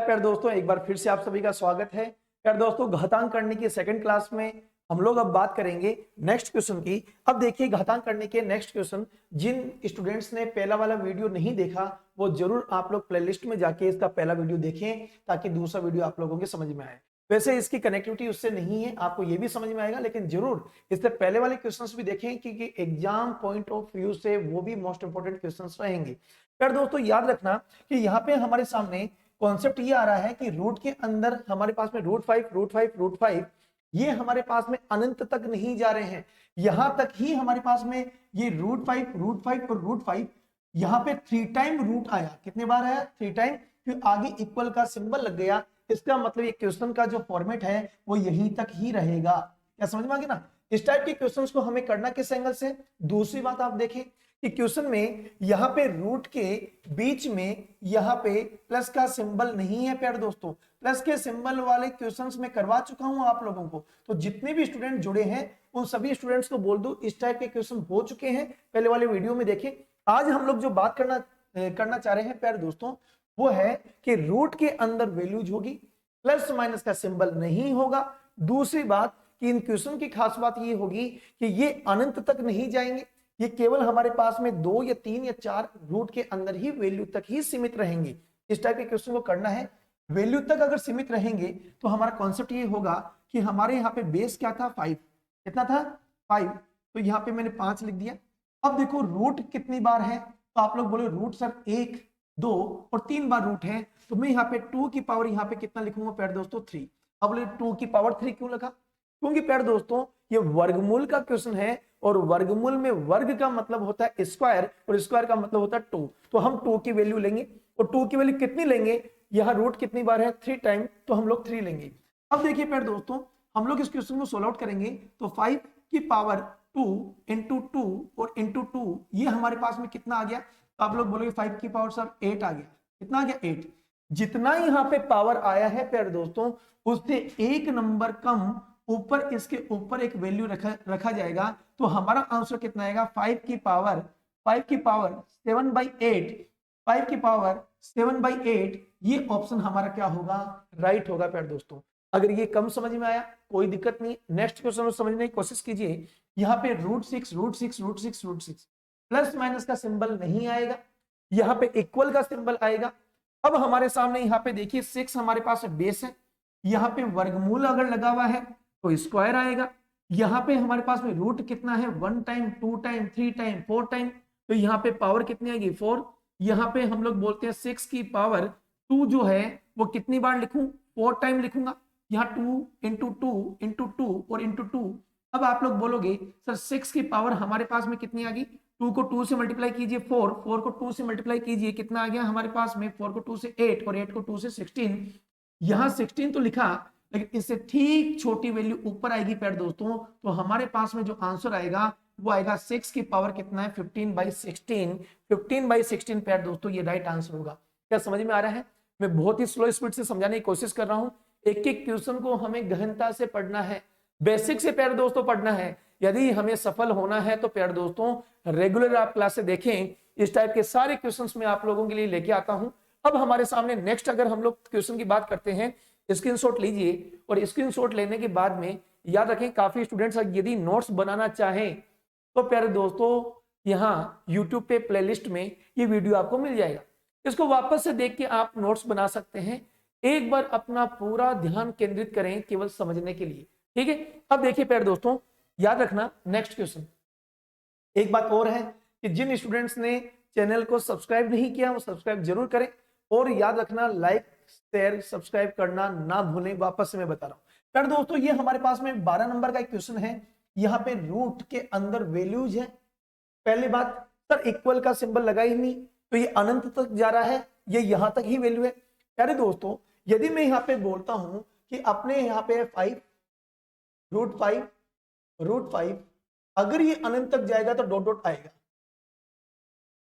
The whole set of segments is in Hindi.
प्यारे दोस्तों, एक बार फिर से आप सभी का स्वागत है। प्यारे दोस्तों, घातांक करने की सेकंड क्लास में हम लोग अब बात करेंगे नेक्स्ट क्वेश्चन की। अब देखिए, घातांक करने के नेक्स्ट क्वेश्चन, जिन स्टूडेंट्स ने पहला वाला वीडियो नहीं देखा वो जरूर आप लोग प्लेलिस्ट में जाके इसका पहला वीडियो देखें ताकि दूसरा वीडियो आप लोगों के समझ में आए। वैसे इसकी कनेक्टिविटी उससे नहीं है, आपको ये भी समझ में आएगा, लेकिन जरूर इससे पहले वाले क्वेश्चंस भी देखें क्योंकि एग्जाम पॉइंट ऑफ व्यू से वो भी मोस्ट इंपोर्टेंट क्वेश्चंस रहेंगे। प्यारे दोस्तों, याद रखना कि यहाँ पे हमारे सामने कॉन्सेप्ट ये आ रहा है कि रूट के अंदर हमारे पास में √5 ये हमारे पास में अनंत तक नहीं जा रहे हैं, यहां तक ही हमारे पास में ये √5 और √5 यहाँ पे 3 टाइम रूट आया। कितने बार आया? 3 टाइम। फिर आगे इक्वल का सिंबल लग गया। इसका मतलब ये क्वेश्चन का जो फॉर्मेट है वो यहीं तक ही रहेगा। क्या समझ में आ गया ना? इस टाइप के क्वेश्चंस को हमें करना किस एंगल से? दूसरी बात आप देखें कि क्वेश्चन में यहाँ पे रूट के बीच में यहाँ पे प्लस का सिंबल नहीं है। प्यारे दोस्तों, प्लस के सिंबल वाले क्वेश्चंस में करवा चुका हूं आप लोगों को, तो जितने भी स्टूडेंट जुड़े हैं उन सभी स्टूडेंट्स को बोल दूं इस टाइप के क्वेश्चन हो चुके हैं, पहले वाले वीडियो में देखें। आज हम लोग जो बात करना चाह रहे हैं प्यारे दोस्तों, वो है कि रूट के अंदर वैल्यूज होगी, प्लस माइनस का सिंबल नहीं होगा। दूसरी बात कि इन क्वेश्चन की खास बात ये होगी कि ये अनंत तक नहीं जाएंगे, ये केवल हमारे पास में 2 या 3 या 4 रूट के अंदर ही वैल्यू तक ही सीमित रहेंगे। इस टाइप के क्वेश्चन को करना है। वैल्यू तक अगर सीमित रहेंगे तो हमारा कॉन्सेप्ट ये होगा कि हमारे यहाँ पे बेस क्या था? 5। कितना था? 5। तो यहाँ पे मैंने 5 लिख दिया। अब देखो रूट कितनी बार है, तो आप लोग बोले रूट सर 1, 2 और 3 बार रूट है, तो मैं यहाँ पे 2 की पावर यहाँ पे कितना लिखूंगा प्यारे दोस्तों? 3। अब बोले 2 की पावर 3 क्यों लिखा? क्योंकि प्यारे दोस्तों ये वर्गमूल का क्वेश्चन है और वर्गमूल में वर्ग का मतलब होता है स्क्वायर और स्क्वायर का मतलब होता है 2। तो हम 2 की वैल्यू लेंगे और 2 की वैल्यू कितनी लेंगे? यहाँ रूट कितनी बार है? 3 टाइम, तो हम लोग 3 लेंगे। अब देखिए प्यारे दोस्तों, हम लोग इस क्वेश्चन को सोल्व आउट करेंगे तो 5 की पावर 2 इंटू 2 और इंटू 2 ये हमारे पास में कितना आ गया? तो आप लोग बोलोगे 5 की पावर सर 8 आ गया। कितना आ गया? 8। जितना यहाँ पे पावर आया है प्यारे दोस्तों, उससे एक नंबर कम ऊपर इसके ऊपर एक वैल्यू रखा जाएगा, तो हमारा आंसर कितना आएगा? 5 की पावर 7/8। 5 की पावर 7/8 ये ऑप्शन हमारा क्या होगा? राइट होगा प्यारे दोस्तों। अगर ये कम समझ में आया कोई दिक्कत नहीं, नेक्स्ट क्वेश्चन को समझने की कोशिश कीजिए। यहाँ पे √6 प्लस माइनस का सिंबल नहीं आएगा, यहाँ पे इक्वल का सिंबल आएगा। अब हमारे सामने यहाँ पे देखिए 6 हमारे पास बेस है, यहाँ पे वर्गमूल अगर लगा हुआ है तो स्क्वायर आएगा। यहाँ पे हमारे पास में रूट कितना है? 1 टाइम, 2 टाइम, 3 टाइम, 4 टाइम, तो यहाँ पे पावर कितनी आएगी? 4। यहाँ पे हम लोग बोलते हैं 6 की पावर 2 जो है वो कितनी बार लिखूं? 4 टाइम लिखूंगा। यहाँ 2 इंटू 2 इंटू 2 और इंटू 2। अब आप लोग बोलोगे सर 6 की पावर हमारे पास में कितनी आ गई? 2 को 2 से मल्टीप्लाई कीजिए 4, 4 को 2 से मल्टीप्लाई कीजिए, कितना आ गया हमारे पास में? 4 को 2 से 8 और 8 को 2 से 16। यहाँ 16 तो लिखा, लेकिन इससे ठीक छोटी वैल्यू ऊपर आएगी प्यारे दोस्तों, तो हमारे पास में जो आंसर आएगा वो आएगा 6 की पावर कितना है? 15/16। 15/16 प्यारे दोस्तों ये राइट आंसर होगा। क्या समझ में आ रहा है? मैं बहुत ही स्लो स्पीड से समझाने की कोशिश कर रहा हूं। एक एक क्वेश्चन को हमें गहनता से पढ़ना है, बेसिक से प्यारे दोस्तों पढ़ना है। यदि हमें सफल होना है तो प्यारे दोस्तों रेगुलर आप क्लासे देखें, इस टाइप के सारे क्वेश्चंस मैं आप लोगों के लिए लेके आता हूं। अब हमारे सामने नेक्स्ट अगर हम लोग क्वेश्चन की बात करते हैं, स्क्रीनशॉट लीजिए और स्क्रीनशॉट लेने के बाद में याद रखें, काफी स्टूडेंट्स यदि नोट्स बनाना चाहें तो प्यारे दोस्तों यहाँ यूट्यूब पे प्लेलिस्ट में ये वीडियो आपको मिल जाएगा, इसको वापस से देख के आप नोट्स बना सकते हैं। एक बार अपना पूरा ध्यान केंद्रित करें केवल समझने के लिए, ठीक है? अब देखिए प्यारे दोस्तों, याद रखना नेक्स्ट क्वेश्चन। एक बात और है कि जिन स्टूडेंट्स ने चैनल को सब्सक्राइब नहीं किया वो सब्सक्राइब जरूर करें, और याद रखना लाइक शेयर सब्सक्राइब करना ना भूलें। वापस से मैं बता रहा हूं प्यारे दोस्तों, ये हमारे पास में 12 नंबर का एक क्वेश्चन है। यहाँ पे रूट के अंदर वैल्यूज है। पहली बात सर इक्वल का सिंबल लगा ही नहीं, तो ये अनंत तक जा रहा है, ये यहां तक ही वैल्यू है। प्यारे दोस्तों यदि मैं यहाँ पे बोलता हूं कि अपने यहाँ पे 5 √5 अगर ये अनंत तक जाएगा तो डॉट डॉट आएगा,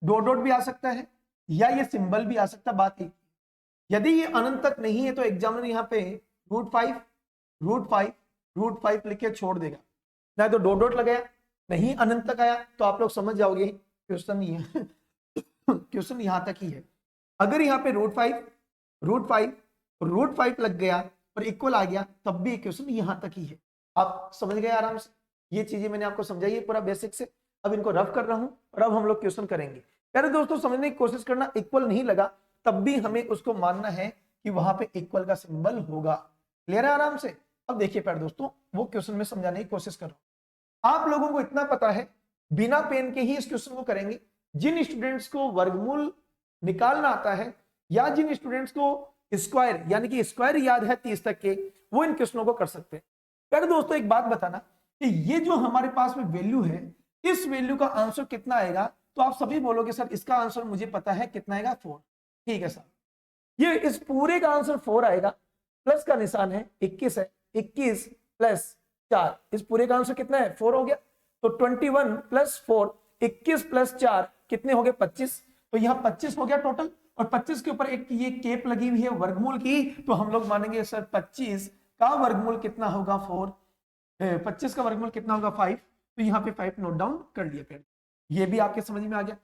डॉट डॉट भी आ सकता है या ये सिंबल भी आ सकता है। बात एक, यदि ये अनंत तक नहीं है तो एग्जामिनर यहाँ पे √5 लिख के छोड़ देगा, ना तो डॉट डॉट लगाया, नहीं अनंत तक आया तो आप लोग समझ जाओगे क्वेश्चन नहीं है क्वेश्चन यहां तक ही है। अगर यहाँ पे √5 √5 लग गया और इक्वल आ गया, तब भी इक्वेशन यहां तक ही है। आप समझ गए आराम से, ये चीजें मैंने आपको समझाई है पूरा बेसिक से। अब इनको रफ कर रहा हूं और अब हम लोग क्वेश्चन करेंगे। प्यारे दोस्तों समझने की कोशिश करना, इक्वल नहीं लगा तब भी हमें उसको मानना है कि वहां पे इक्वल का सिंबल होगा। क्लियर है आराम से। अब देखिए प्यारे दोस्तों, वो क्वेश्चन में समझाने की कोशिश कर रहा हूं। आप लोगों को इतना पता है, बिना पेन के ही इस क्वेश्चन को करेंगे। जिन स्टूडेंट्स को वर्गमूल निकालना आता है या जिन स्टूडेंट्स को स्क्वायर यानी कि स्क्वायर याद है 30 तक के, वो इन क्वेश्चनों को कर सकते हैं। प्यारे दोस्तों एक बात बताना कि ये जो हमारे पास में वैल्यू है, इस वैल्यू का आंसर कितना आएगा, तो आप सभी बोलोगे सर इसका आंसर मुझे पता है कितना आएगा 4। ठीक है सर, ये इस पूरे का आंसर 4 आएगा, प्लस का निशान है 21 है, 21 प्लस 4, इस पूरे का आंसर कितना है 4 हो गया। तो 21 प्लस 4, 21 प्लस 4 कितने हो गए 25। तो यहाँ 25 हो गया टोटल, और 25 के ऊपर एक ये केप लगी हुई है वर्गमूल की, तो हम लोग मानेंगे सर 25 का वर्गमूल कितना होगा 4, 25 का वर्गमूल कितना होगा 5। तो यहाँ पे 5 नोट डाउन कर लिया। फिर ये भी आपके समझ में आ गया।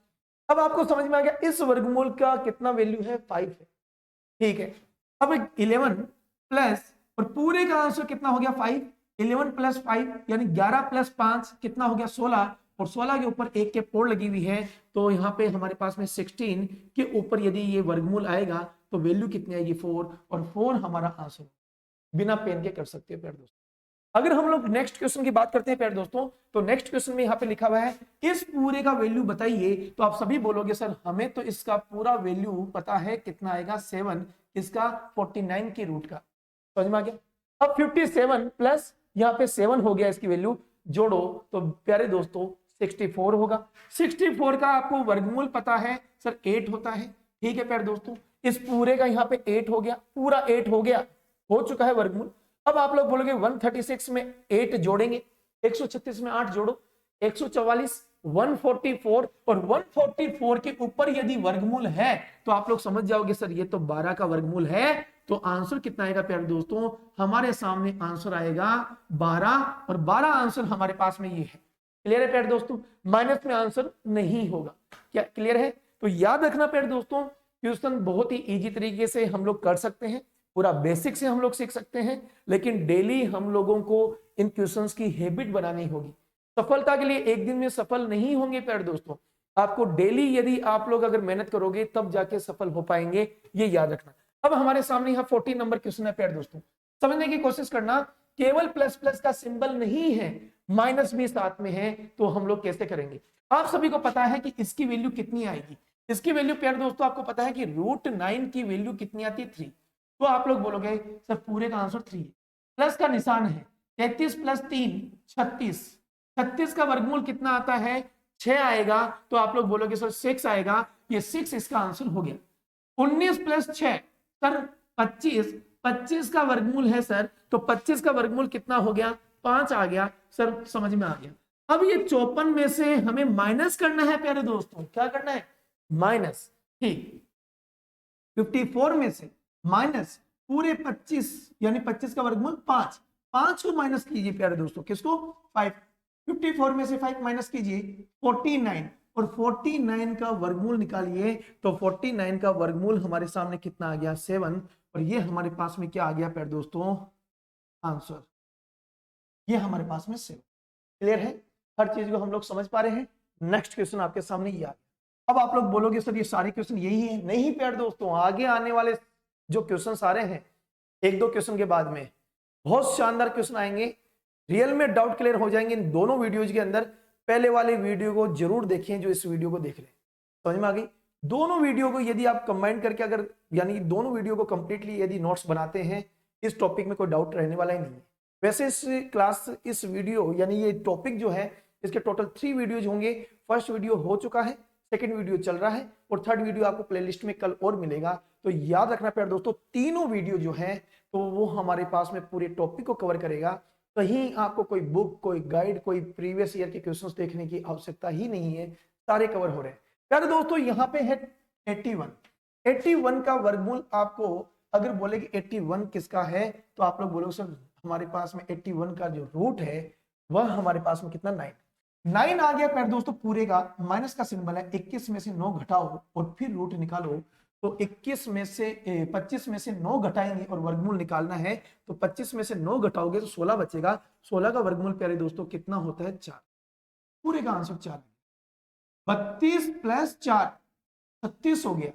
अब आपको समझ में आ गया इस वर्गमूल का कितना वैल्यू है 5 है। ठीक है, अब 11 प्लस, और पूरे का आंसर कितना हो गया 5, 11 प्लस 5 यानी 11 प्लस 5 कितना हो गया 16, और 16 के ऊपर एक के पोड़ लगी हुई है, तो यहाँ पे हमारे पास में 16 के ऊपर यदि ये वर्गमूल आएगा तो वैल्यू कितनी आएगी 4, और 4 हमारा आंसर। बिना पेन के कर सकते हैं प्यारे दोस्तों। अगर हम लोग नेक्स्ट क्वेश्चन की बात करते हैं प्यारे दोस्तों, तो नेक्स्ट क्वेश्चन में यहाँ पे लिखा हुआ है इस पूरे का वैल्यू बताइए। तो आप सभी बोलोगे सर हमें तो इसका पूरा वैल्यू पता है कितना आएगा 7, इसका 49 की रूट का। समझ में आ गया। अब 57 प्लस यहाँ पे 7 हो गया, इसकी वैल्यू जोड़ो तो प्यारे दोस्तों 64 होगा। 64 का आपको वर्गमूल पता है सर 8 होता है। ठीक है प्यारे दोस्तों, इस पूरे का यहाँ पे 8 हो गया, पूरा 8 हो गया, हो चुका है वर्गमूल। अब आप लोग बोलोगे 136 में 8 जोड़ेंगे, 136 में 8 जोड़ो 144, 144, और 144 के ऊपर यदि वर्गमूल है तो आप लोग समझ जाओगे सर ये तो 12 का वर्गमूल है। तो आंसर कितना आएगा प्यारे दोस्तों, हमारे सामने आंसर आएगा 12, और 12 आंसर हमारे पास में ये है। क्लियर है प्यारे दोस्तों, माइनस में आंसर नहीं होगा। क्या क्लियर है? तो याद रखना प्यारे दोस्तों, क्वेश्चन बहुत ही इजी तरीके से हम लोग कर सकते हैं, पूरा बेसिक से हम लोग सीख सकते हैं, लेकिन डेली हम लोगों को इन क्वेश्चंस की हैबिट बनानी होगी। सफलता के लिए एक दिन में सफल नहीं होंगे प्यारे दोस्तों, आपको डेली यदि आप लोग अगर मेहनत करोगे तब जाके सफल हो पाएंगे, ये याद रखना। अब हमारे सामने यहाँ 14 नंबर क्वेश्चन है प्यारे दोस्तों, समझने की कोशिश करना। केवल प्लस प्लस का सिंबल नहीं है, माइनस भी साथ में है, तो हम लोग कैसे करेंगे? आप सभी को पता है कि इसकी वैल्यू कितनी आएगी। इसकी वैल्यू प्यारे दोस्तों आपको पता है कि √9 की वैल्यू कितनी आती है 3। तो आप लोग बोलोगे सर पूरे का आंसर 3 है, प्लस का निशान है 33 प्लस 3 36, 36 का वर्गमूल कितना आता है 6 आएगा। तो आप लोग बोलोगे सर 6 आएगा, ये 6 इसका आंसर हो गया। 19 प्लस 6 सर 25, 25 का वर्गमूल है सर, तो 25 का वर्गमूल कितना हो गया 5 आ गया सर, समझ में आ गया। अब ये 54 में से हमें माइनस करना है प्यारे दोस्तों, क्या करना है माइनस। ठीक, 54 में से माइनस पूरे 25 यानी 25 का वर्गमूल 5, 5 को माइनस कीजिए प्यारे दोस्तों, किसको 5। 54 में से 5 माइनस कीजिए 49, और 49 का वर्गमूल निकालिए, तो 49 का वर्गमूल हमारे सामने कितना आ गया 7, और ये हमारे पास में क्या आ गया प्यारे दोस्तों आंसर, ये हमारे पास में 7। क्लियर है? हर चीज को हम लोग समझ पा रहे हैं। नेक्स्ट क्वेश्चन आपके सामने ये आ गया। अब आप लोग बोलोगे सर ये सारे क्वेश्चन यही है, नहीं प्यारे दोस्तों, आगे आने वाले जो क्वेश्चन आ रहे हैं, एक दो क्वेश्चन के बाद में बहुत शानदार क्वेश्चन आएंगे, रियल में डाउट क्लियर हो जाएंगे इन दोनों वीडियोज के अंदर। पहले वाले वीडियो को जरूर देखें जो इस वीडियो को देख रहे हैं, समझ में आ गई। दोनों वीडियो को यदि आप कंबाइन करके अगर यानी दोनों वीडियो को कंप्लीटली यदि नोट्स बनाते हैं, इस टॉपिक में कोई डाउट रहने वाला ही नहीं है। वैसे इस क्लास इस वीडियो यानी ये टॉपिक जो है इसके टोटल 3 वीडियोज होंगे। फर्स्ट वीडियो हो चुका है, सेकंड वीडियो चल रहा है, और थर्ड वीडियो आपको प्लेलिस्ट में कल और मिलेगा। तो याद रखना प्यारे दोस्तों, तीनों वीडियो जो है तो वो हमारे पास में पूरे टॉपिक को कवर करेगा। कहीं आपको कोई बुक, कोई गाइड, कोई प्रीवियस ईयर के क्वेश्चंस देखने की आवश्यकता ही नहीं है, सारे कवर हो रहे हैं। प्यारे दोस्तों यहाँ पे है 81 का वर्गमूल। आपको अगर बोले कि 81 किसका है, तो आप लोग बोलोगे सर हमारे पास में 81 का जो रूट है वह हमारे पास में कितना 9 आ गया प्यारे दोस्तों पूरे का। माइनस का सिंबल है, 21 में से 9 घटाओ और फिर रूट निकालो, तो 21 में से 25 में से 9 घटाएंगे और वर्गमूल निकालना है, तो 25 में से 9 घटाओगे तो 16 बचेगा। 16 का वर्गमूल प्यारे दोस्तों कितना होता है? 4। पूरे का आंसर 4। 32 प्लस 4 36 हो गया।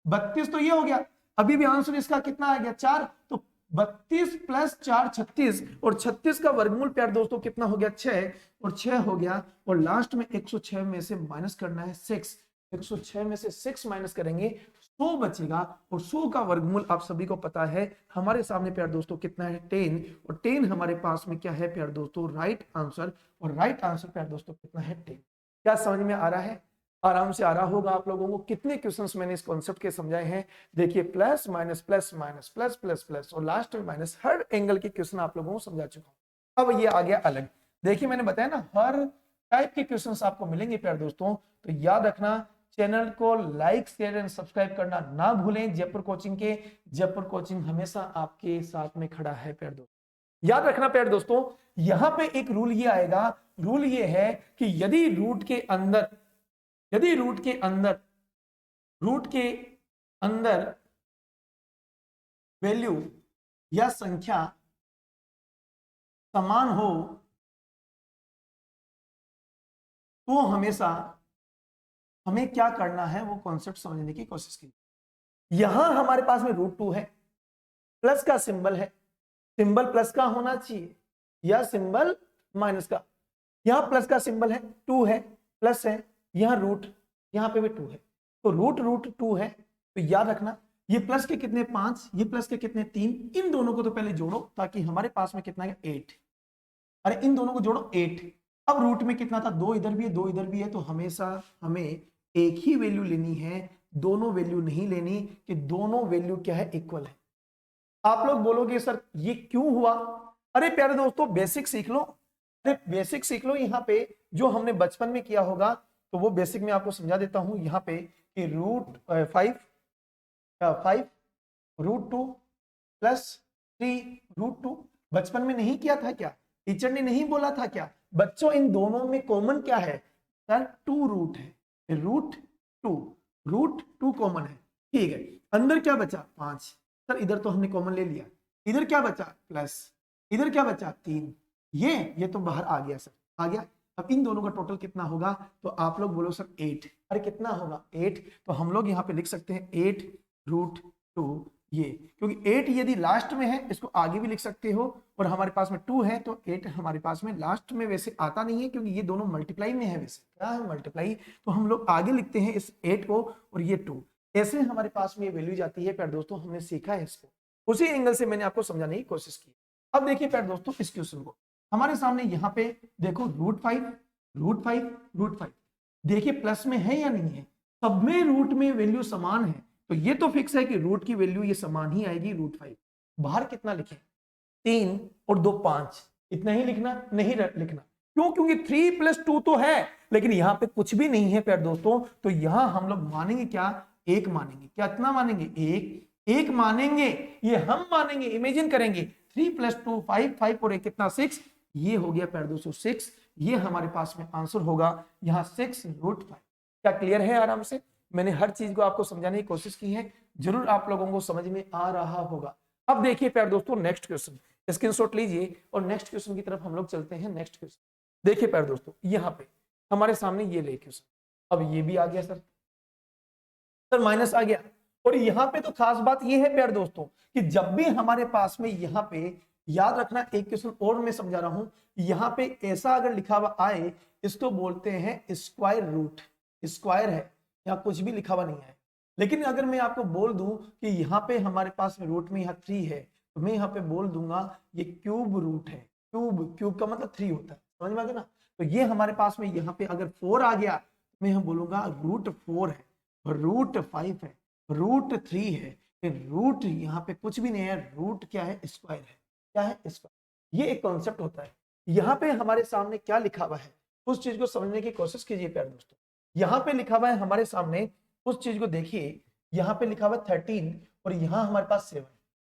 32 तो ये हो गया, अभी भी आंसर इसका कितना आ गया? 4। तो 32 प्लस 4 36, और 36 का वर्गमूल प्यारे दोस्तों कितना हो गया? 6, और 6 हो गया। और लास्ट में 106 में से माइनस करना है 6। 106 में से 6 माइनस करेंगे 100 बचेगा, और 100 का वर्गमूल आप सभी को पता है हमारे सामने प्यारे दोस्तों कितना है? 10। और 10 हमारे पास में क्या है प्यारे दोस्तों? Right answer. और राइट आंसर प्यारे दोस्तों कितना है? 10। क्या समझ में आ रहा है? आराम से आ रहा होगा आप लोगों को। कितने क्वेश्चंस मैंने इस कॉन्सेप्ट के समझाए हैं? देखिए, plus minus plus minus plus plus plus और लास्ट में माइनस, हर एंगल के क्वेश्चन आप लोगों को समझा चुका हूं। अब ये आ गया अलग। देखिए, मैंने बताया ना, हर टाइप के क्वेश्चंस आपको मिलेंगे प्यारे दोस्तों, तो याद रखना चैनल को लाइक शेयर एंड सब्सक्राइब करना ना भूलें। जयपुर कोचिंग के, जयपुर कोचिंग हमेशा आपके साथ में खड़ा है प्यारे दोस्तों। याद रखना प्यारे दोस्तों, यहां पे एक रूल ये आएगा। रूल ये है कि यदि रूट के अंदर वैल्यू या संख्या समान हो तो हमेशा हमें क्या करना है, वो कॉन्सेप्ट समझने की कोशिश की। यहां हमारे पास में √2 है, प्लस का सिंबल है, सिंबल प्लस का होना चाहिए या सिंबल माइनस का। यहां प्लस का सिंबल है, 2 है, प्लस है, यहां रूट, यहां पे भी 2 है, तो √2 है। तो याद रखना ये प्लस के कितने 5, ये प्लस के कितने 3, इन दोनों को तो पहले जोड़ो ताकि हमारे पास में कितना है 8। अरे इन दोनों को जोड़ो 8। अब रूट में कितना था? 2 इधर भी है 2 इधर भी है, तो हमेशा हमें एक ही वैल्यू लेनी है, दोनों वैल्यू नहीं लेनी कि दोनों वैल्यू क्या है? इक्वल है। आप लोग बोलोगे सर ये क्यों हुआ? अरे प्यारे दोस्तों, बेसिक सीख लो। अरे बेसिक सीख लो। यहाँ पे जो हमने बचपन में किया होगा तो वो बेसिक में आपको समझा देता हूं। यहाँ पे कि √5 √2 प्लस 3 √2 बचपन में नहीं किया था क्या? टीचर ने नहीं बोला था क्या? बच्चों, इन दोनों में कॉमन क्या है सर? 2 रूट है, √2 कॉमन है। ठीक है, अंदर क्या बचा? 5। सर इधर तो हमने कॉमन ले लिया, इधर क्या बचा? प्लस, इधर क्या बचा? 3। ये तो बाहर आ गया सर, आ गया। अब इन दोनों का टोटल कितना होगा? तो आप लोग बोलो सर 8। अरे कितना होगा? 8। तो हम लोग यहाँ पे लिख सकते हैं 8√2 ये, क्योंकि 8 यदि लास्ट में है इसको आगे भी लिख सकते हो, और हमारे पास में 2 है तो 8 हमारे पास में लास्ट में वैसे आता नहीं है क्योंकि ये दोनों मल्टीप्लाई में है। वैसे क्या है? मल्टीप्लाई। तो हम लोग आगे लिखते हैं इस 8 को और ये 2, ऐसे हमारे पास में ये वैल्यू जाती है। प्यारे दोस्तों, हमने सीखा है इसको, उसी एंगल से मैंने आपको समझाने की कोशिश की। अब देखिए प्यारे दोस्तों, इस क्वेश्चन को हमारे सामने यहाँ पे देखो √5 देखिए प्लस में है या नहीं है? सब में रूट में वैल्यू समान है, तो ये तो फिक्स है कि रूट की वैल्यू ये समान ही आएगी √5। बाहर कितना लिखें? 3 और 2 5। इतना ही लिखना, नहीं लिखना। क्यों? क्योंकि 3 + 2 तो है, लेकिन यहाँ पे कुछ भी नहीं है प्यारे दोस्तों। तो यहाँ हम लोग मानेंगे क्या? 1 मानेंगे। क्या इतना मानेंगे? 1 मानेंगे। ये हम मानेंगे, इमेजिन करेंगे। 3 + 2 5, 5 और 1 कितना? 6। ये हो गया प्यारे दोस्तों 6। ये हमारे पास में आंसर होगा यहाँ 6√5। क्या क्लियर है? आराम से मैंने हर चीज को आपको समझाने की कोशिश की है, जरूर आप लोगों को समझ में आ रहा होगा। अब देखिए प्यारे दोस्तों, नेक्स्ट क्वेश्चन स्क्रीनशॉट लीजिए और नेक्स्ट क्वेश्चन की तरफ हम लोग चलते हैं। नेक्स्ट क्वेश्चन देखिए प्यारे दोस्तों, यहाँ पे हमारे सामने ये ले क्वेश्चन। अब ये भी आ गया सर माइनस आ गया। और यहाँ पे तो खास बात ये है प्यारे दोस्तों कि जब भी हमारे पास में यहाँ पे, याद रखना एक क्वेश्चन और मैं समझा रहा हूं, यहाँ पे ऐसा अगर लिखा हुआ आए इसको बोलते हैं स्क्वायर रूट। स्क्वायर है, यहाँ कुछ भी लिखा हुआ नहीं है। लेकिन अगर मैं आपको बोल दूं कि यहाँ पे हमारे पास में रूट में यहाँ 3 है, तो मैं यहाँ पे बोल दूंगा ये क्यूब रूट है। क्यूब का मतलब 3 होता है, समझ में आ गया ना? तो ये हमारे पास में यहाँ पे अगर 4 आ गया तो मैं यहाँ बोलूंगा √4 है, √5 है, √3 है, फिर रूट यहाँ पे कुछ भी नहीं है, रूट क्या है? स्क्वायर है। क्या है? स्क्वायर। ये एक कॉन्सेप्ट होता है। यहाँ पे हमारे सामने क्या लिखा हुआ है उस चीज को समझने की कोशिश कीजिए प्यारे दोस्तों। यहाँ पे लिखा हुआ है हमारे सामने, उस चीज को देखिए। यहाँ पे लिखा हुआ 13 और यहाँ हमारे पास 7।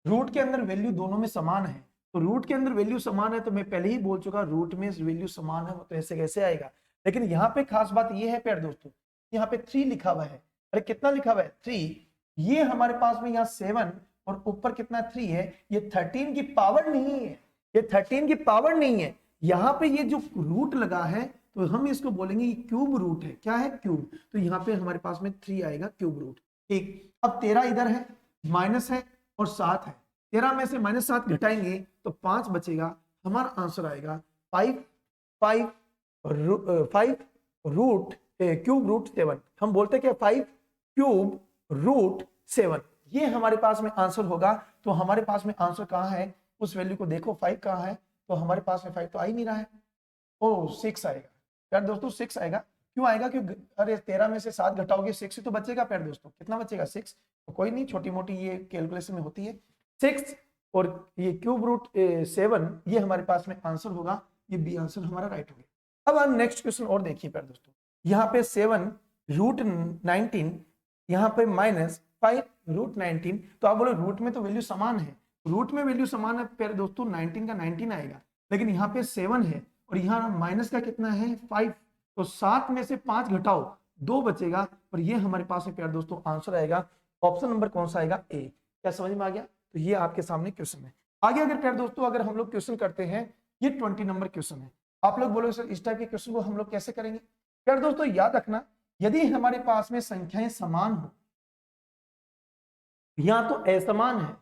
रूट के अंदर वैल्यू दोनों में समान है, तो रूट के अंदर वैल्यू समान है तो मैं पहले ही बोल चुका रूट में वैल्यू समान है, वो तो ऐसे कैसे आएगा। लेकिन यहाँ पे खास बात ये है प्यारे दोस्तों, यहाँ पे 3 लिखा हुआ है। अरे कितना लिखा हुआ है? 3। ये हमारे पास में यहाँ 7 और ऊपर कितना 3 है, ये 13 की पावर नहीं है, ये 13 की पावर नहीं है। यहाँ पे ये जो रूट लगा है तो हम इसको बोलेंगे ये क्यूब रूट है। क्या है? क्यूब। तो यहाँ पे हमारे पास में 3 आएगा क्यूब रूट। ठीक, अब 13 इधर है, माइनस है और 7 है। 13 में से -7 घटाएंगे तो 5 बचेगा। हमारा आंसर आएगा 5 रूट क्यूब रूट 7। हम बोलते हैं कि 5 क्यूब रूट 7, ये हमारे पास में आंसर होगा। तो हमारे पास में आंसर कहाँ है, उस वैल्यू को देखो 5 कहाँ है, तो हमारे पास में 5 तो आ ही नहीं रहा है। ओ 6 आएगा प्यार दोस्तों, 6 आएगा। क्यों आएगा? क्योंकि अरे 13 में से 7 घटाओगे 6 ही तो बचेगा प्यार दोस्तों। कितना बचेगा? 6। तो कोई नहीं, छोटी मोटी ये कैलकुलेशन में होती है। 6 और ये क्यूब रूट 7, ये हमारे पास में आंसर होगा। ये बी आंसर हमारा राइट हो गया। अब हम नेक्स्ट क्वेश्चन और देखिए प्यार दोस्तों। यहाँ पे 7 रूट 19, यहाँ पे -5 रूट 19। तो आप बोलो रूट में तो वैल्यू समान है, रूट में वैल्यू समान है प्यारे दोस्तों, 19 का 19 आएगा। लेकिन यहाँ पे 7 है और यहाँ माइनस का कितना है 5। तो 7 में से 5 घटाओ 2 बचेगा और ये हमारे पास में प्यारे दोस्तों आंसर आएगा। ऑप्शन नंबर कौन सा आएगा? ए। क्या समझ में आ गया? तो ये आपके सामने क्वेश्चन है। आगे अगर प्यारे दोस्तों अगर हम लोग क्वेश्चन करते हैं, ये 20 नंबर क्वेश्चन है। आप लोग बोलो सर इस टाइप के क्वेश्चन को हम लोग कैसे करेंगे? प्यारे दोस्तों याद रखना, यदि हमारे पास में संख्याएं समान हो या तो असमान है,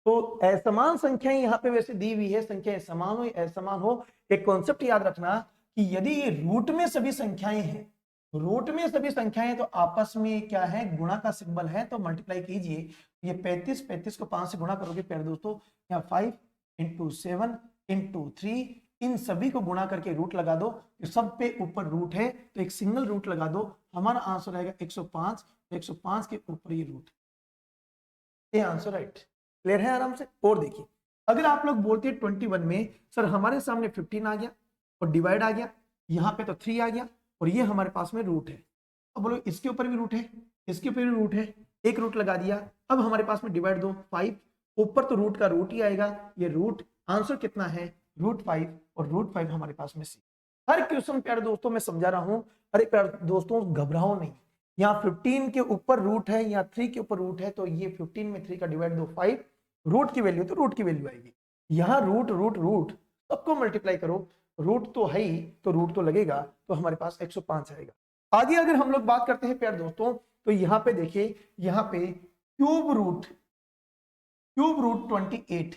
तो असमान संख्याएं यहाँ पे वैसे दी हुई है, संख्याएं समान हो या असमान हो, एक कॉन्सेप्ट याद रखना कि यदि ये रूट में सभी संख्याएं हैं, रूट में सभी संख्याएं तो आपस में क्या है, गुणा का सिंबल है, तो मल्टीप्लाई कीजिए। ये 35 को 5 से गुणा करोगे प्यारे दोस्तों, यहाँ 5 × 7 × 3, इन सभी को गुणा करके रूट लगा दो। तो सब पे ऊपर रूट है तो एक सिंगल रूट लगा दो, हमारा आंसर आएगा 105। 105 के ऊपर ये रूट, ये आंसर राइट। क्लियर है आराम से? और देखिए अगर आप लोग बोलते हैं 21 में सर हमारे सामने 15 आ गया और डिवाइड आ गया, यहाँ पे तो 3 आ गया और ये हमारे पास में रूट है। अब बोलो इसके ऊपर भी रूट है, इसके ऊपर भी रूट है, एक रूट लगा दिया। अब हमारे पास में डिवाइड दो 5, ऊपर तो रूट का रूट ही आएगा, ये रूट आंसर कितना है √5 और √5 हमारे पास में सी। हर क्वेश्चन प्यारे दोस्तों मैं समझा रहा हूं, अरे प्यारे दोस्तों घबराओ नहीं। यहाँ 15 के ऊपर रूट है, यहाँ 3 के ऊपर रूट है, तो ये 15 में 3 का डिवाइड दो 5, रूट की वैल्यू तो रूट की वैल्यू आएगी। यहाँ रूट रूट रूट सबको मल्टीप्लाई करो, रूट तो है ही तो रूट तो लगेगा, तो हमारे पास 105 आएगा। आगे अगर हम लोग बात करते हैं प्यारे दोस्तों, तो यहाँ पे देखिए, यहाँ पे क्यूब रूट 28,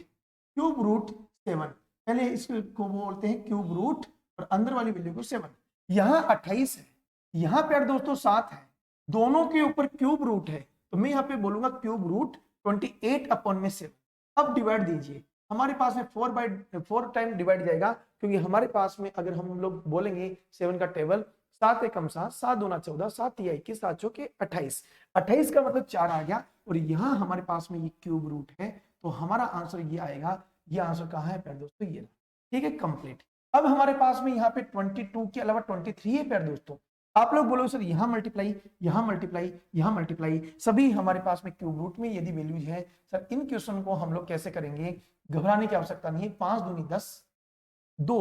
क्यूब रूट 7, पहले इसको बोलते हैं क्यूब रूट और अंदर वाली वैल्यू को 7। यहाँ 28 है, यहाँ प्यारे दोस्तों 7 है, दोनों के ऊपर क्यूब रूट है, तो मैं यहाँ पे बोलूंगा क्यूब रूट 28/7। अब डिवाइड दीजिए, हमारे पास में 4 टाइम डिवाइड जाएगा, क्योंकि हमारे पास में अगर हम लोग बोलेंगे 7 का टेबल, 7 एकम 7, 7 दूना 14, 7 तिया 21, 7 चौके 28, 28 का मतलब 4 आ गया और यहाँ हमारे पास में ये क्यूब रूट है, तो हमारा आंसर ये आएगा। ये आंसर कहाँ है प्यारे दोस्तों? ये, ठीक है, कंप्लीट। अब हमारे पास में यहाँ पे 22 के अलावा 23 है प्यारे दोस्तों। आप लोग बोलो सर यहाँ मल्टीप्लाई, यहाँ मल्टीप्लाई, यहाँ मल्टीप्लाई, सभी हमारे पास में क्यूब रूट में यदि वैल्यूज है, सर इन क्वेश्चन को हम लोग कैसे करेंगे? घबराने की आवश्यकता नहीं है। 5 दूनी 10, 2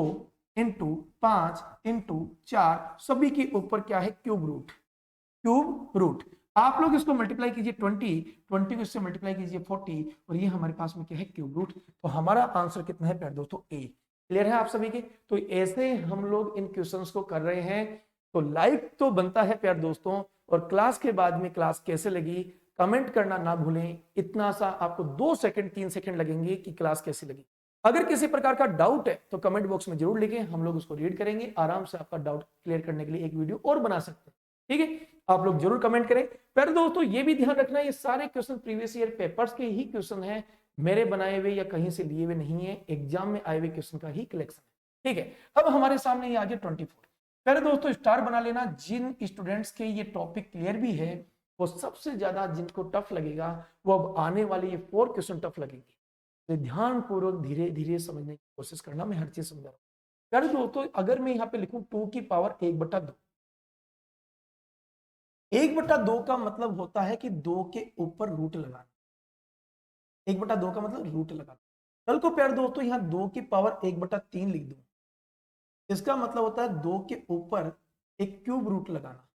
× 5 × 4 सभी के ऊपर क्या है? Cube root, cube root. आप लोग इसको मल्टीप्लाई कीजिए 20 को इससे मल्टीप्लाई कीजिए 40 और ये हमारे पास में क्या है? Cube root. तो हमारा आंसर कितना है प्यारे दोस्तों? ए। क्लियर है आप सभी के? तो ऐसे हम लोग इन क्वेश्चंस को कर रहे हैं। तो लाइक तो बनता है प्यारे दोस्तों, और क्लास के बाद में क्लास कैसे लगी कमेंट करना ना भूलें। इतना सा आपको 2 सेकंड 3 सेकंड लगेंगे कि क्लास कैसी लगी। अगर किसी प्रकार का डाउट है तो कमेंट बॉक्स में जरूर लिखें, हम लोग उसको रीड करेंगे, आराम से आपका डाउट क्लियर करने के लिए एक वीडियो और बना सकते हैं। ठीक है, आप लोग जरूर कमेंट करें। पर दोस्तों ये भी ध्यान रखना, ये सारे क्वेश्चन प्रीवियस ईयर पेपर्स के ही क्वेश्चन हैं, मेरे बनाए हुए या कहीं से लिए हुए नहीं है, एग्जाम में आए हुए क्वेश्चन का ही कलेक्शन है। ठीक है, अब हमारे सामने ये आ गया 24। पहले दोस्तों स्टार बना लेना, जिन स्टूडेंट्स के ये टॉपिक क्लियर भी है, वो सबसे ज्यादा जिनको टफ लगेगा वो अब आने वाले ये 4 क्वेश्चन टफ लगेंगे। तो ध्यान पूर्वक धीरे धीरे समझने की कोशिश करना, मैं हर चीज समझा रहा हूँ। पहले दोस्तों अगर मैं यहाँ पे लिखूं 2 की पावर 1/2, 1/2 का मतलब होता है कि 2 के ऊपर रूट लगाना। 1/2 का मतलब रूट लगाना। कल को प्यारे दोस्तों यहाँ 2 की पावर 1/3 लिख दूं, इसका मतलब होता है 2 के ऊपर एक क्यूब रूट लगाना।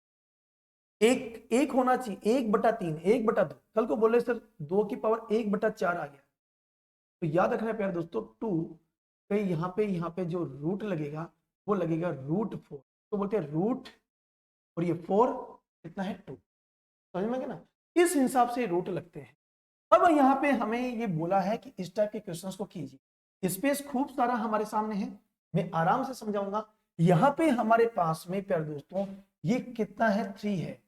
एक एक होना चाहिए, 1/3, 1/2। कल को बोले सर 2 की पावर 1/4 आ गया, तो याद रखना प्यारे दोस्तों 2 पे यहाँ पे जो रूट लगेगा वो लगेगा √4। तो बोलते हैं रूट और ये 4 कितना है 2। समझ में गया ना, इस हिसाब से रूट लगते हैं। अब यहाँ पे हमें ये बोला है कि इस टाइप के क्वेश्चंस को कीजिए। स्पेस खूब सारा हमारे सामने है, मैं आराम से समझाऊंगा। यहाँ पे हमारे पास में प्यारे दोस्तों ये कितना है 3 है,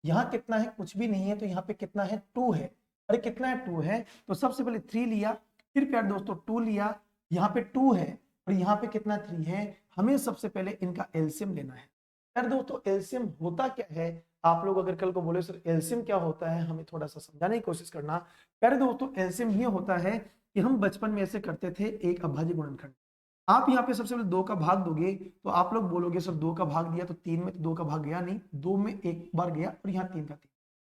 यहाँ कितना है कुछ भी नहीं है, तो यहाँ पे कितना है 2 है। अरे कितना है 2 है, तो सबसे पहले 3 लिया, फिर प्यारे दोस्तों 2 लिया, यहाँ पे 2 है और यहाँ पे कितना 3 है। हमें सबसे पहले इनका एलसीएम लेना है। यार दोस्तों एलसीएम होता क्या है, आप लोग अगर कल को बोले सर एलसीएम क्या होता है, हमें थोड़ा सा समझाने की कोशिश करना। प्यारे दोस्तों एलसीएम ये होता है कि हम बचपन में ऐसे करते थे, एक अभाज्य गुणनखंड, आप यहाँ पे सबसे पहले 2 का भाग दोगे तो आप लोग बोलोगे सर 2 का भाग दिया तो 3 में तो 2 का भाग गया नहीं, 2 में एक बार गया और यहाँ 3 का 3,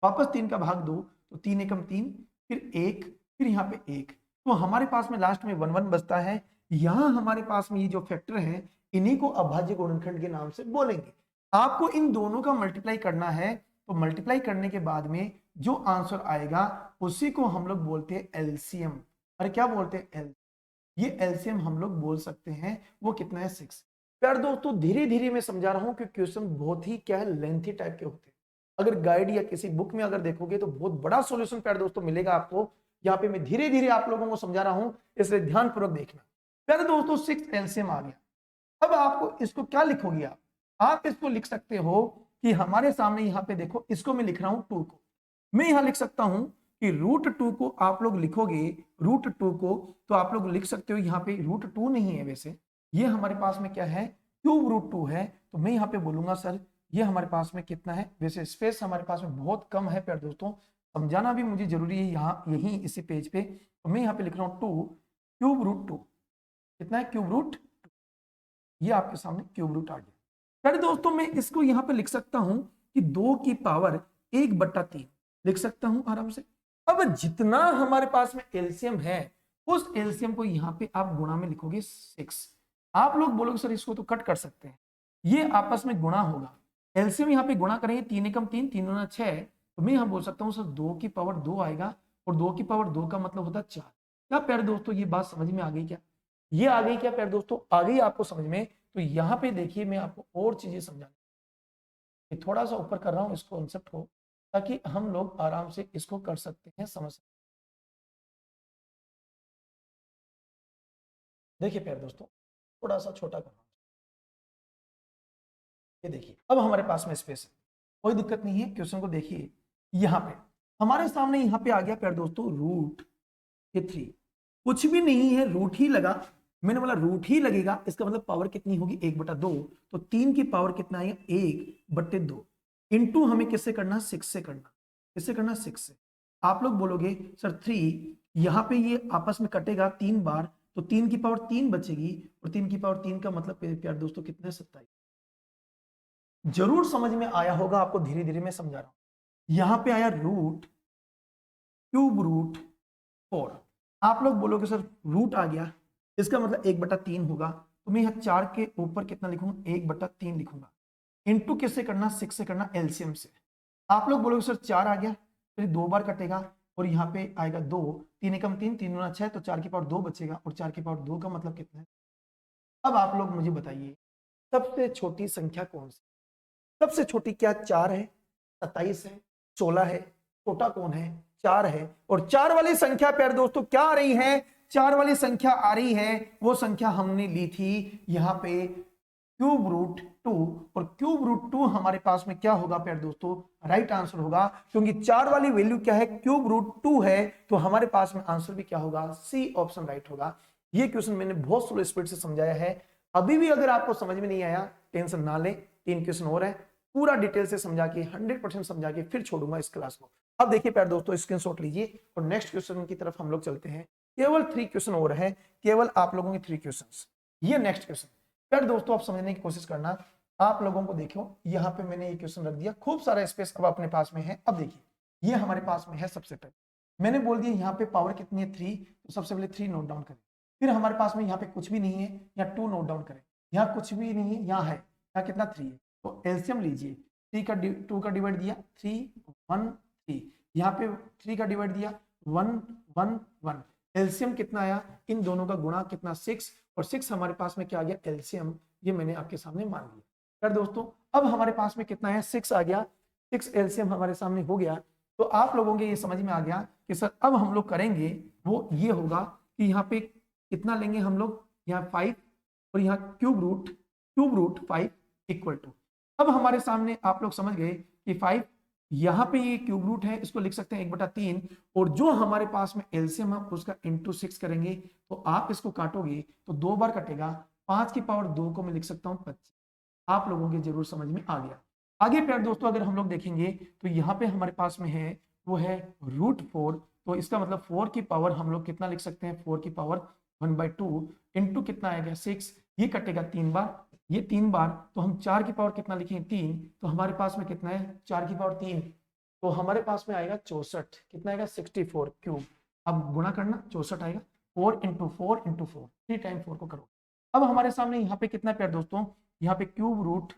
वापस 3 का भाग 2 तो 3 एकम 3, फिर 1, फिर यहाँ पे 1, तो हमारे पास में लास्ट में 1 1 बचता है। यहाँ हमारे पास में ये जो फैक्टर है इन्हीं को अभाज्य गुणनखंड के नाम से बोलेंगे। आपको इन दोनों का मल्टीप्लाई करना है, तो मल्टीप्लाई करने के बाद में जो आंसर आएगा उसी को हम लोग बोलते हैं एलसीएम। अरे क्या बोलते हैं एल, ये एलसीएम हम लोग बोल सकते हैं। वो कितना है 6। प्यार दोस्तों धीरे धीरे मैं समझा रहा हूं कि क्वेश्चन बहुत ही क्या है लेंथी टाइप के होते हैं। अगर गाइड या किसी बुक में अगर देखोगे तो बहुत बड़ा सॉल्यूशन प्यार दोस्तों मिलेगा आपको। यहाँ पे मैं धीरे धीरे आप लोगों को समझा रहा हूं, इसलिए ध्यानपूर्वक देखना। प्यारे दोस्तों 6 एलसीएम आ गया। अब आपको इसको क्या लिखोगे आप इसको लिख सकते हो कि हमारे सामने यहाँ पे देखो, इसको मैं लिख रहा हूं 2 को, मैं यहां लिख सकता हूं कि √2 को आप लोग लिखोगे, √2 को तो आप लोग लिख सकते हो, यहाँ पे √2 नहीं है वैसे, ये हमारे पास में क्या है ³ √2 है, तो मैं यहाँ पे बोलूंगा सर ये हमारे पास में कितना है। वैसे स्पेस हमारे पास में बहुत कम है प्यारे दोस्तों, समझाना भी मुझे जरूरी है यहाँ यही इसी पेज पे, तो मैं यहाँ पे लिख रहा हूँ 2³ √2, कितना है ³ √2, ये आपके सामने ³ आ गया। अरे दोस्तों मैं इसको यहाँ पे लिख सकता हूं कि 2 की पावर 1/3 लिख सकता हूं आराम से। अब जितना हमारे पास में एलसीएम है उस एलसीएम को यहाँ पे आप गुणा में लिखोगे 6। आप लोग बोलोगे सर इसको तो कट कर सकते हैं, ये आपस में गुणा होगा, एलसीएम यहाँ पे गुणा करेंगे 3 एकम 3, 3 दूना 6, तो मैं यहाँ बोल सकता हूँ सर 2 की पावर 2 आएगा और 2 की पावर 2 का मतलब होता है 4। क्या प्यारे दोस्तों ये बात समझ में आ गई क्या, ये आ गई क्या प्यारे दोस्तों, आ गई आपको समझ में। तो यहाँ पे देखिए मैं आपको और चीजें समझाने थोड़ा सा ऊपर कर रहा हूँ इस कॉन्सेप्ट को, ताकि हम लोग आराम से इसको कर सकते हैं समझ। देखिए प्यारे दोस्तों थोड़ा सा छोटा कर रहा हूँ, ये देखिए अब हमारे पास में स्पेस है, कोई दिक्कत नहीं है। क्वेश्चन को देखिए, यहाँ पे हमारे सामने यहाँ पे आ गया प्यारे दोस्तों √3, कुछ भी नहीं है, रूट ही लगा, मैंने बोला रूट ही लगेगा, इसका मतलब पावर कितनी होगी 1/2, तो 3 की पावर कितना है 1/2 इंटू हमें किससे करना 6 से करना, किससे करना 6 से। आप लोग बोलोगे सर 3, यहाँ पे ये आपस में कटेगा 3 बार, तो 3 की पावर 3 बचेगी और 3 की पावर 3 का मतलब प्यार दोस्तों कितना है 27। जरूर समझ में आया होगा आपको, धीरे धीरे मैं समझा रहा हूं। यहाँ पे आया √4, आप लोग बोलोगे सर रूट आ गया, इसका मतलब 1/3 होगा, तो मैं यहाँ 4 के ऊपर कितना लिखूंगा 1/3 लिखूंगा, इंटू किससे करना 6 से करना, एलसीएम से। आप लोग बोलोगे सर 4 आ गया, फिर 2 बार कटेगा और यहाँ पे आएगा 2, 3 एकम 3, 3 दूना 6, तो 4 की पावर 2 बचेगा और 4 की पावर 2 का मतलब कितना है। अब आप लोग मुझे बताइए सबसे छोटी संख्या कौन सी, सबसे छोटी क्या 4 है, 27 है, 16 है, छोटा कौन है 4 है। और 4 वाली संख्या प्यारे दोस्तों क्या आ रही है, 4 वाली संख्या आ रही है वो संख्या हमने ली थी यहाँ पे ³ √2, और ³ √2 हमारे पास में क्या होगा प्यारे दोस्तों, राइट आंसर होगा, क्योंकि 4 वाली वैल्यू क्या है ³ √2 है, तो हमारे पास में आंसर भी क्या होगा, सी ऑप्शन राइट होगा। ये क्वेश्चन मैंने बहुत स्लो स्पीड से समझाया है, अभी भी अगर आपको समझ में नहीं आया टेंशन ना ले, 3 क्वेश्चन और है, पूरा डिटेल से समझा के 100% समझा के फिर छोड़ूंगा इस क्लास को। अब देखिए प्यारे दोस्तों स्क्रीनशॉट लीजिए और नेक्स्ट क्वेश्चन की तरफ हम लोग चलते हैं। केवल 3 क्वेश्चन और है, केवल आप लोगों के 3 क्वेश्चंस। ये नेक्स्ट क्वेश्चन प्यारे दोस्तों आप समझने की कोशिश करना। आप लोगों को देखो यहाँ पे मैंने ये क्वेश्चन रख दिया, खूब सारा स्पेस अब अपने पास में है। अब देखिए ये हमारे पास में है, सबसे पहले मैंने बोल दिया यहाँ पे पावर कितनी है 3, तो सबसे पहले 3 नोट डाउन करें। फिर हमारे पास में यहाँ पे कुछ भी नहीं है, यहाँ 2 नोट डाउन करें, यहाँ कुछ भी नहीं है, यहाँ है, यहाँ कितना 3 है, तो एलसीएम लीजिए 2 का डिवाइड दिया 3 1 3, यहाँ पे 3 का डिवाइड दिया 1 1 1। एलसीएम कितना आया, इन दोनों का गुणा कितना 6, और 6 हमारे पास में क्या आ गया एलसीएम, ये मैंने आपके सामने मान लिया। कर दोस्तों अब हमारे पास में कितना है 6 आ गया, 6 एलसीएम हमारे सामने हो गया। तो आप लोगों के ये समझ में आ गया कि सर अब हम लोग करेंगे वो ये होगा कि यहाँ पे कितना लेंगे हम लोग, यहाँ 5 और यहाँ क्यूब रूट 5 इक्वल टू, अब हमारे सामने आप लोग समझ गए कि 5 यहाँ पे ये क्यूब रूट है, इसको लिख सकते हैं 1/3, और जो हमारे पास में एलसीएम है उसका इंटू 6 करेंगे। तो आप इसको काटोगे तो 2 बार कटेगा, 5 की पावर 2 को मैं लिख सकता हूँ 25। आप लोगों के जरूर समझ में आ गया। आगे प्यार दोस्तों अगर हम लोग देखेंगे तो यहाँ पे हमारे पास में है वो है √4, तो इसका मतलब 4 की पावर हम लोग कितना लिख सकते हैं, 4 की पावर 1/2 इंटू कितना आएगा 6, ये कटेगा 3 बार, ये 3 बार, तो हम 4 की पावर कितना लिखेंगे 3, तो हमारे पास में कितना है 4 की पावर 3, तो हमारे पास में आएगा 64, कितना आएगा 64 क्यूब। अब गुणा करना 64 आएगा, 4 इंटू 4 इंटू 4, 3 टाइम 4 को करो। अब हमारे सामने यहाँ पे कितना प्यार दोस्तों, यहाँ पे क्यूब रूट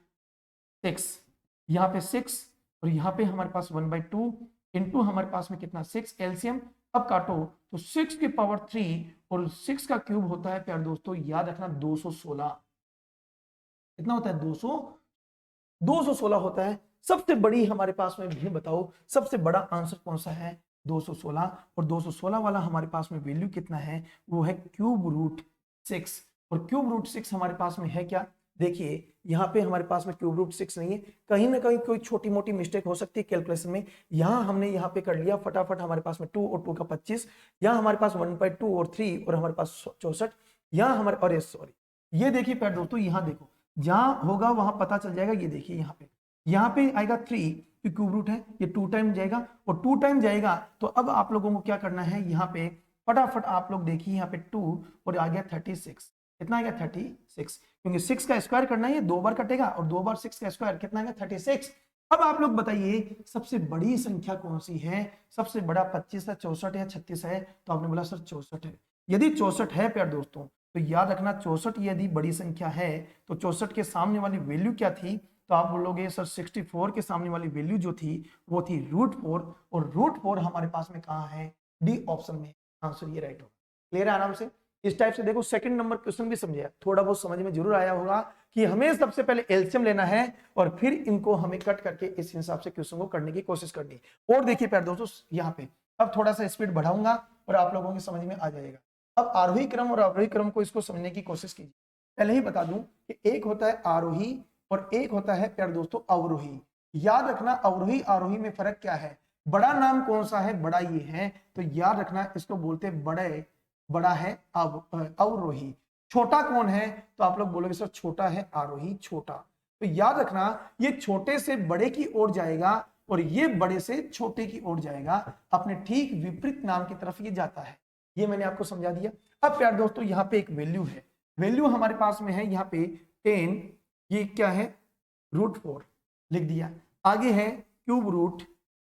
6, यहाँ पे 6 और यहाँ पे हमारे पास 1/2 इंटू हमारे पास में कितना 6 एलसीएम। अब काटो तो 6 की पावर 3 और 6 का क्यूब होता है प्यार दोस्तों, याद रखना 216, कितना होता है 216 होता है। सबसे बड़ी हमारे पास में भी बताओ सबसे बड़ा आंसर कौन सा है, 216, और 216 वाला हमारे पास में वैल्यू कितना है, वो है क्यूब रूट 6, और क्यूब रूट 6 हमारे पास में है क्या, देखिए यहाँ पे हमारे पास में क्यूब रूट 6 नहीं है, कहीं ना कहीं कोई छोटी मोटी मिस्टेक हो सकती है कैलकुलेशन में, यहाँ हमने यहाँ पे कर लिया फटाफट, हमारे पास में 2 और 2 का 25, यहाँ हमारे पास 1/2 और 3 और हमारे पास 64, यहाँ हमारे, और सॉरी ये देखिए प्यार दोस्तों, यहाँ देखो जहां होगा वहां पता चल जाएगा, ये देखिए यहाँ पे आएगा 3 क्यूब रूट है, ये 2 टाइम जाएगा, और 2 टाइम जाएगा तो अब आप लोगों को क्या करना है, यहाँ पे फटाफट आप लोग देखिए यहाँ पे 2 और आ गया 36, कितना आएगा 36, क्योंकि 6 का स्क्वायर करना है, ये 2 बार कटेगा और 2 बार 6 का स्क्वायर कितना आएगा 36। अब आप लोग बताइए सबसे बड़ी संख्या कौन सी है, सबसे बड़ा 25 है, 64 या 36 है, तो आपने बोला सर 64 है। यदि 64 है प्यार दोस्तों तो याद रखना 64 यदि बड़ी संख्या है तो 64 के सामने वाली वैल्यू क्या थी, तो आप बोलोगे सर 64 के सामने वाली वैल्यू जो थी वो थी √4, और √4 हमारे पास में कहाँ है, डी ऑप्शन में, आंसर ये राइट होगा। क्लियर है आराम से। इस टाइप से देखो सेकंड नंबर क्वेश्चन भी समझे, थोड़ा बहुत समझ में जरूर आया होगा कि हमें सबसे पहले एलसीएम लेना है और फिर इनको हमें कट करके इस हिसाब से क्वेश्चन को करने की कोशिश करनी। और देखिए प्यार दोस्तों यहाँ पे अब थोड़ा सा स्पीड बढ़ाऊंगा और आप लोगों की समझ में आ जाएगा। अब आरोही क्रम और अवरोही क्रम को इसको समझने की कोशिश कीजिए। पहले ही बता दूं कि एक होता है आरोही और एक होता है प्यार दोस्तों अवरोही। याद रखना अवरोही आरोही में फर्क क्या है, बड़ा नाम कौन सा है, बड़ा ये है, तो याद रखना इसको बोलते बड़े, बड़ा है अवरोही। छोटा कौन है, तो आप लोग बोलोगे सर छोटा है आरोही, छोटा। तो याद रखना ये छोटे से बड़े की ओर जाएगा और ये बड़े से छोटे की ओर जाएगा, अपने ठीक विपरीत नाम की तरफ ये जाता है। ये मैंने आपको समझा दिया। अब प्यार दोस्तों यहाँ पे एक वैल्यू है, वैल्यू हमारे पास में है यहाँ पे 10, ये क्या है √4 लिख दिया, आगे है क्यूब रूट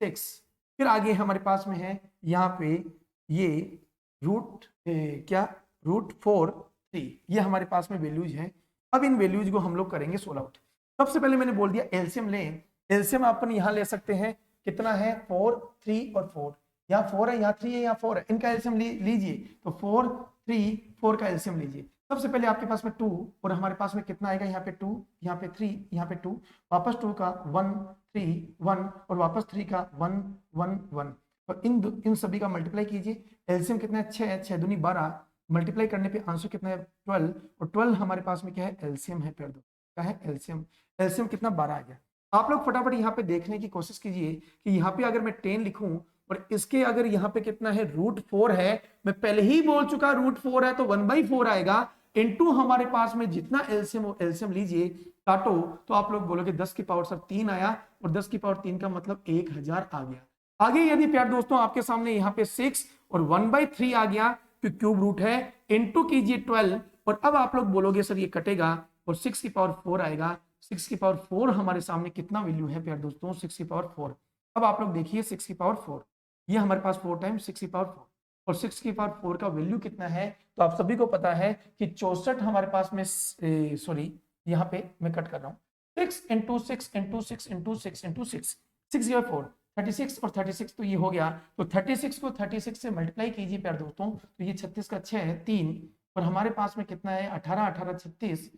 6, फिर आगे हमारे पास में है यहाँ पे ये √4 3, ये हमारे पास में वैल्यूज हैं। अब इन वैल्यूज को हम लोग करेंगे सोल्व आउट। सबसे पहले मैंने बोल दिया एलसीएम लें, एलसीएम अपन यहाँ ले सकते हैं, कितना है 4 3 और 4, यहाँ 4 है, यहाँ 3 है, यहाँ 4 है, इनका एलसीएम लीजिए तो 4 3 4 का एलसीएम लीजिए। सबसे पहले आपके पास में 2 और हमारे पास में कितना आएगा, यहाँ पे 2, यहाँ पे 3, यहाँ पे 2, वापस 2 का 1 3 1 और वापस 3 का 1 1 1, और इन सभी का मल्टीप्लाई कीजिए। एलसीएम कितना है 6 है, 6 दूनी 12, मल्टीप्लाई करने पे आंसर कितना है 12, और 12 हमारे पास में क्या है एलसीएम है, प्यार क्या है एलसीएम, एलसीएम कितना 12 आ गया। आप लोग फटाफट यहाँ पे देखने की कोशिश कीजिए कि यहाँ पे अगर मैं 10 लिखूं और इसके अगर यहाँ पे कितना है √4 है, मैं पहले ही बोल चुका √4 है तो 1/4 आएगा, इनटू हमारे पास में जितना एलसीएम हो एलसीएम लीजिए, काटो तो आप लोग बोलोगे 10 की पावर सर 3 आया, और 10 की पावर 3 का मतलब 1000 आ गया। आगे यदि प्यार दोस्तों आपके सामने यहाँ पे 6 और 1/3 आ गया तो क्यूब रूट है, इनटू कीजिए 12, और अब आप लोग बोलोगे सर ये कटेगा और 6 की पावर 4 आएगा। 6 की पावर 4 हमारे सामने कितना वैल्यू है प्यार दोस्तों 6 की पावर 4। अब आप लोग देखिए 6 की पावर 4, ये हमारे पास 4 टाइम 6 की पावर 4, और 6 की पावर 4 का वैल्यू कितना है, तो आप सभी को पता है कि 64 हमारे पास में, सॉरी यहाँ पे मैं कट कर रहा हूँ, 6 इंटू 6 इंटू 6 इंटू 6 इंटू 6, 6 या 4 36 और 36 तो ये हो गया। तो 36 को 36 से मल्टीप्लाई कीजिए प्यारे दोस्तों, तो ये 36 का 6 है 3, और हमारे पास में कितना है 18, 18 36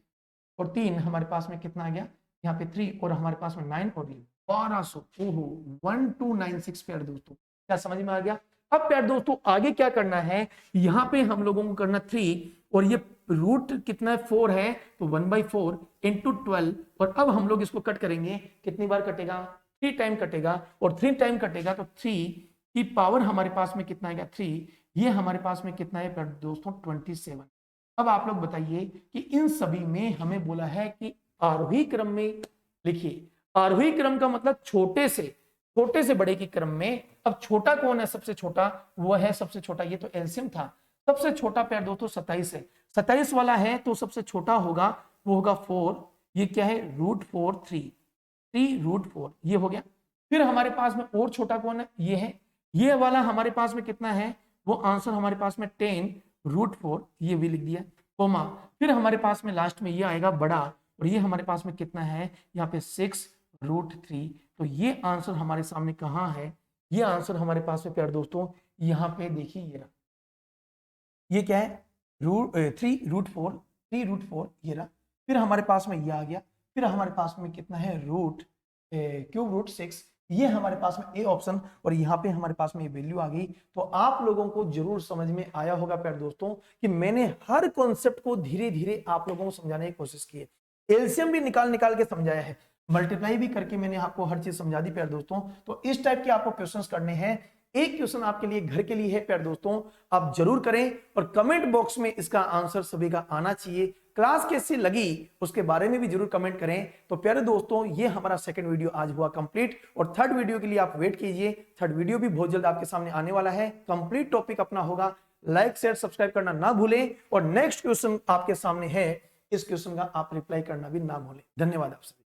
और 3 हमारे पास में कितना आ गया यहाँ पे 3, और हमारे पास में 9 और 1200, ओहो 1296 प्यारे दोस्तों। क्या समझ में आ गया? अब प्यारे दोस्तों आगे क्या करना है, यहाँ पे हम लोगों को करना 3, और ये रूट कितना है 4 है, तो 1/4 इंटू 12, और अब हम लोग इसको कट करेंगे, कितनी बार कटेगा 3 टाइम कटेगा, और 3 टाइम कटेगा तो 3 की पावर हमारे पास में कितना आएगा 3, ये हमारे पास में कितना है दोस्तों 27। अब आप लोग बताइए कि इन सभी में हमें बोला है कि आरोही क्रम में लिखिए। आरोही क्रम का मतलब छोटे से बड़े के क्रम में। अब छोटा कौन है? सबसे छोटा वो है सबसे छोटा, ये तो एलसीएम था। सबसे छोटा प्यार दोस्तों 27 है, 27 वाला है तो सबसे छोटा होगा वो होगा 4, ये क्या है √4 3 √4, ये हो गया। फिर हमारे पास में और छोटा कौन है? ये है, ये वाला हमारे पास में कितना है, वो आंसर हमारे पास में 10 √4, ये भी लिख दिया कोमा। फिर हमारे पास में लास्ट में ये आएगा बड़ा, और ये हमारे पास में कितना है यहाँ पे 6 √3। तो ये आंसर हमारे सामने कहाँ है? ये आंसर हमारे पास में प्यार दोस्तों यहाँ पे देखिए, ये क्या है 3 √4 ये रहा। फिर हमारे पास में ये आ गया। फिर हमारे पास में कितना है √6, ये हमारे पास में ए ऑप्शन, और यहाँ पे हमारे पास में ये वैल्यू आ गई। तो आप लोगों को जरूर समझ में आया होगा प्यारे दोस्तों कि मैंने हर कॉन्सेप्ट को धीरे धीरे आप लोगों को समझाने की कोशिश की है। एलसीएम भी निकाल के समझाया है, मल्टीप्लाई भी करके मैंने आपको हर चीज समझा दी प्यारे दोस्तों। तो इस टाइप के आपको क्वेश्चंस करने हैं। एक क्वेश्चन आपके लिए घर के लिए है प्यारे दोस्तों, आप जरूर करें, और कमेंट बॉक्स में इसका आंसर सभी का आना चाहिए। क्लास कैसी लगी उसके बारे में भी जरूर कमेंट करें। तो प्यारे दोस्तों ये हमारा सेकंड वीडियो आज हुआ कंप्लीट, और थर्ड वीडियो के लिए आप वेट कीजिए। थर्ड वीडियो भी बहुत जल्द आपके सामने आने वाला है। कंप्लीट टॉपिक अपना होगा, लाइक शेयर सब्सक्राइब करना ना भूलें, और नेक्स्ट क्वेश्चन आपके सामने है, इस क्वेश्चन का आप रिप्लाई करना भी ना भूलें। धन्यवाद आप सभी।